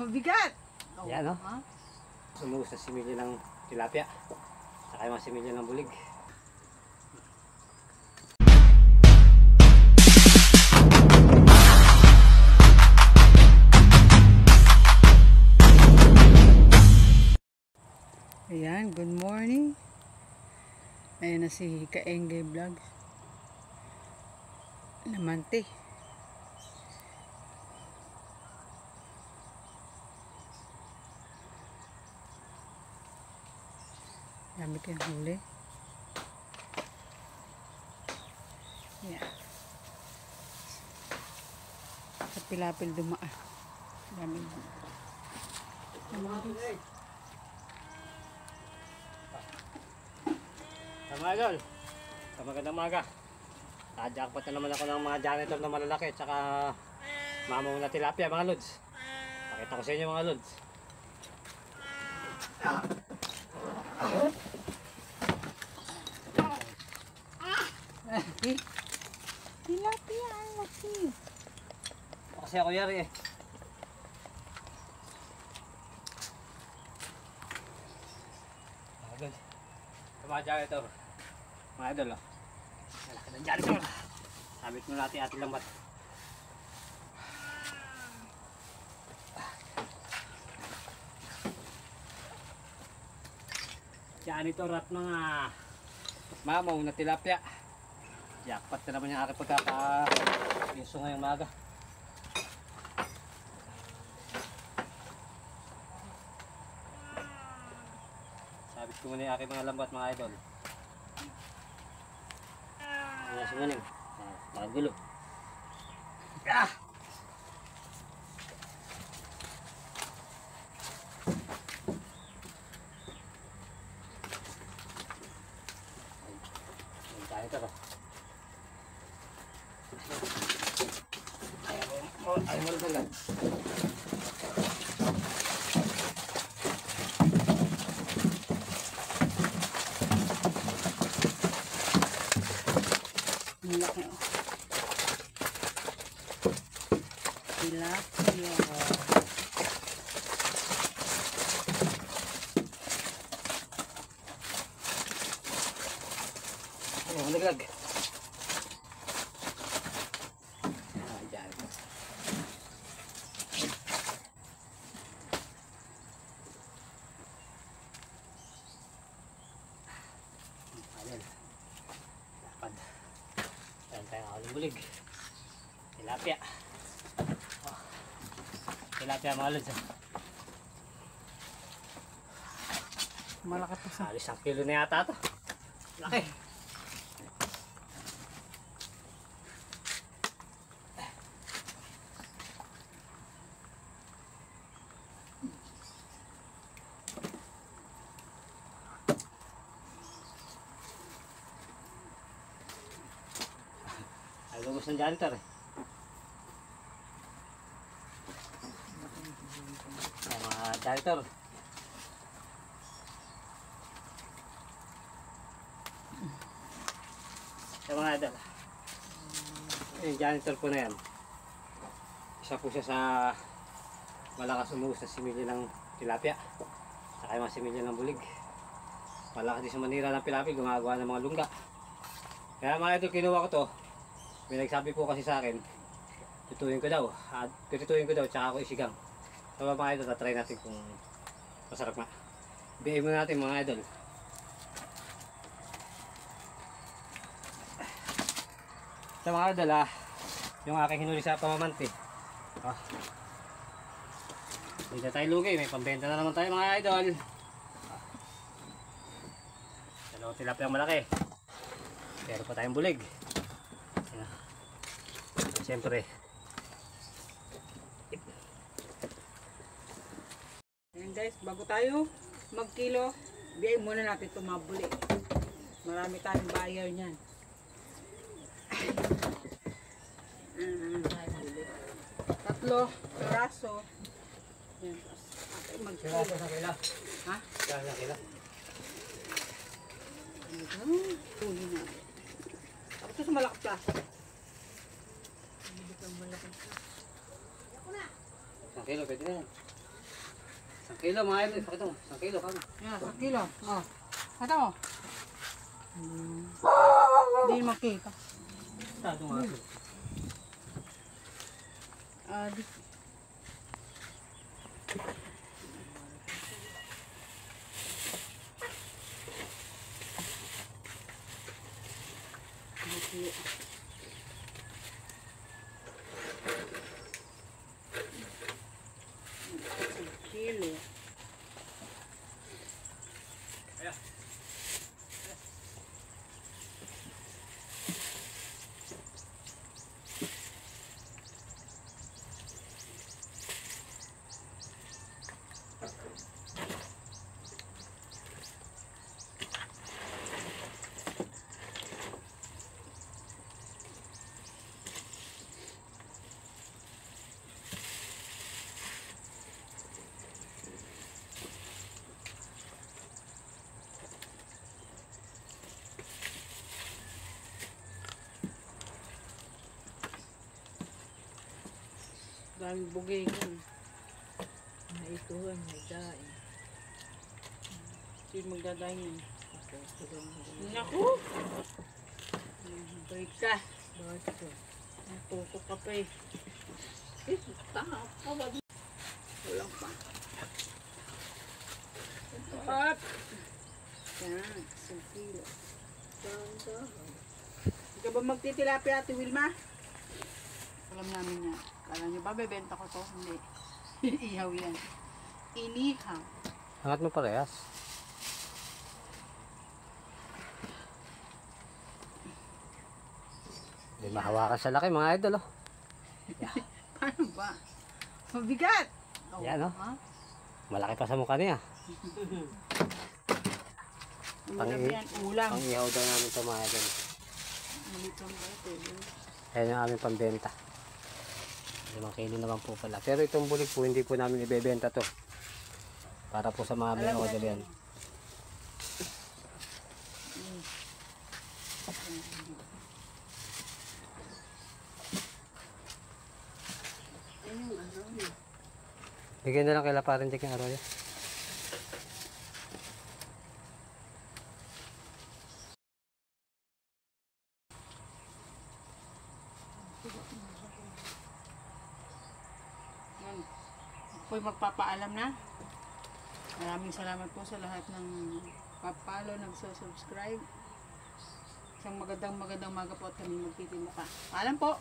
Mabigat! Yan, no? Sumuhos na similya ng tilapia. Saka yung mga similya ng bulig. Ayan, good morning. Ayan na si Kaengay Vlogs. Lamante. Dami kayong huli. Ayan. Sa pilapil dumaan. Dami. Mga idol, sa magandang umaga. Jackpot na naman ako ng mga janitor na malalaki at saka mamong na tilapia mga lods. Pakita ko sa inyo mga lods. Tilapia ang laki. Kasi ako yari eh. Mga lods, sa mga janitor. Mga idol, oh. Malaki ng janitor. Sabit mo natin ating lambat. Janitor at mga mamaw na tilapia. Jackpot na naman yung aking pagkaka-piso ngayong maga. Sabit ko muna yung aking mga lambat mga idol. Ayan si Muning. Magulo. Ah! Ayan tayo ito. Ayaw mo lang. Ang laki. Tilapia. Ano, naglag. Ayan. Ayan. Lapad. Ayan tayo ang bulig. Tilapia. Oh. Tilapia mga lods. Malaki pa sa. Halos 1 kilo na yata ito. Laki. Ay, lubos ng janitor eh. Ay, mga janitor. Sa mga idol. Yung janitor po na yan. Isa po siya sa malakas umuhos na similya ng tilapia. Saka yung mga similya ng bulig. Malakas din sa manira ng tilapia, gumagawa ng mga lungga. Kaya mga idol, kinuha ko to. May nagsabi po kasi sa akin, tutuin ko daw. Pirituin ko daw, tsaka ako isigang. So mga idol, tatry natin kung masarap nga. Biyahin muna natin mga idol. Sa mga idol yung aking hinuli sa pamamante. Hindi na tayo lugi, may pambenta na naman tayo mga idol. Dalawang tilapia malaki. Pero pa tayong bulig. Siyempre. Ayan guys, bago tayo magkilo, biyahin muna natin ito mabuli. Marami tayong buyer niyan. Tatlo, piraso. Ayan, tapos magkilo. Sa kila. Ha? Sa kila. Tuloy na. Tapos ito sa malaki plastic. Isang kilo, pwede na yan. Isang kilo mga idol. Pakita mo. Isang kilo kami. Yan, 1 kilo. Oh. Kata mo. Hindi makita. Tado nga ito. Di. Okay. 1 kilo. Daming bugay yun. May ikuhan, may daing. Sino magdadahin yun? Ito lang. Naku! Balik ka. Bakit ito? Natusok ka pa eh. Tanga ka ba? Walang pa. Up! Yan, 1 kilo. Dahan-dahan. Hindi ka ba magtitilapia, Ate Wilma? Alam namin yan. Kala nyo ba, bebenta ko to? Hindi. Ihaw yan. Inihaw. Angat mo parehas. Hindi mahawakan sa laki mga idol oh. Paano ba? Mabigat! Yan, oh. Ha? Malaki pa sa mukha niya. Ang malaki yan, ulam. Ang ihaw daw namin ito mga idol. Malitong ba ito? Ayan yung aming pambenta. 5 kilo naman po pala. Pero itong bulig po, hindi po namin ibebenta to. Para po sa mga may order yan. Bigyan na lang kay Laparindik yung arroyo. Yan. Ako'y magpapaalam na. Maraming salamat po sa lahat ng papalo, nagsusubscribe. Isang magandang maga po at kami magtitinda pa. Paalam po!